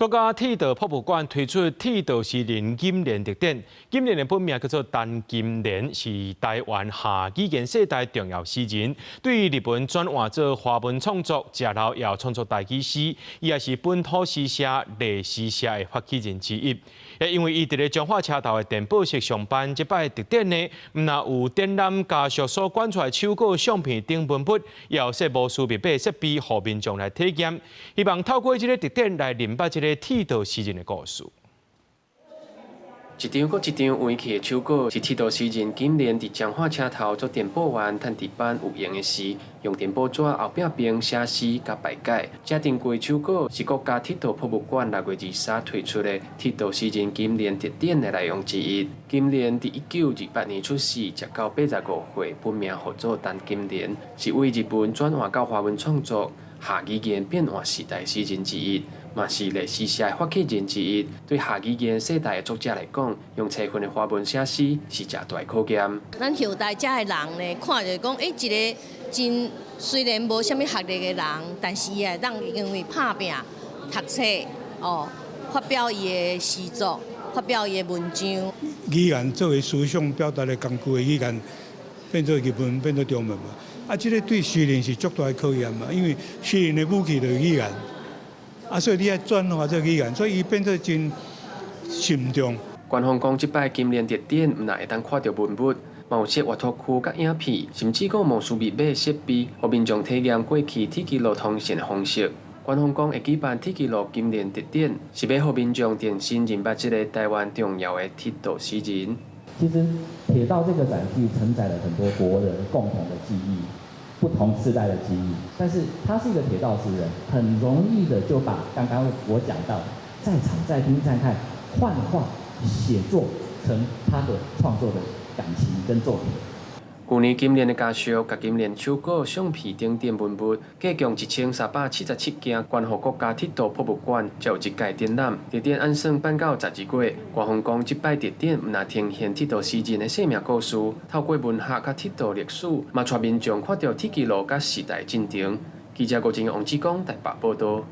國家鐵道博物館推出鐵道詩人金蓮特典。金蓮的本名叫做陳金蓮，是台灣下幾件世代重要詩人，對日本轉換做華文創作，之後又創作台語詩，伊也是本土詩社、歷史社的發起人之一。也因為伊佇咧彰化車頭的電報社上班，這擺特典呢，唔但有展覽家屬所管出來手稿、相片等文筆，也有設無數必備設備，互民眾來體驗。希望透過這個特典來明白這個鐵道詩人的故事。一張搁一張畫起的手稿，是鐵道詩人金蓮佇彰化車頭做電報員，趁值班有用的時，用電報紙後壁邊寫詩甲排解。這珍貴手稿是國家鐵道博物館6月23推出的鐵道詩人金蓮特典的內容之一。金蓮佇1928年出世，食到85歲，本名號做陳金蓮，是為日本轉換到華文創作下語言變換時代詩人之一。嘛是歷史社的發起人之一，對下語言世代的作者來講，用七分的華文寫詩是真大考驗。咱後代遮的人呢，看着講，一個真雖然無啥物學歷的人，但是伊會當因為打拼、讀冊哦，發表伊的詩作，發表伊的文章。語言作為思想表達的工具的語言，變做日文，變做中文嘛。啊，這個對詩人是足大的考驗嘛，因為詩人的武器就是語言。所以你要轉化這個語言，所以伊變做真慎重。官方講，這擺金蓮特典唔但會當看到文物，嘛有設閱讀區甲影片，甚至講無需密買設備，互民眾體驗過去鐵枝路通行的方式。官方講會舉辦鐵枝路金蓮特典，是要互民眾重新認識這個台灣重要的鐵道詩人。其實鐵道這個載具承載了很多國人共同的記憶。不同世代的記憶，但是他是一個鐵道詩人，很容易的就把剛剛我講到在場在聽在看幻化寫作成他的創作的感情跟作品。去年金蓮的家屬甲金蓮手稿、相片等等文物，計共1377件，捐予國家鐵道博物館，才有一屆展覽。特典按算辦到12月，官方講這擺特典唔但呈現鐵道詩人的生命故事，透過文學甲鐵道歷史，嘛帶民眾看到鐵枝路甲時代進程。記者郭正王志剛台北報道。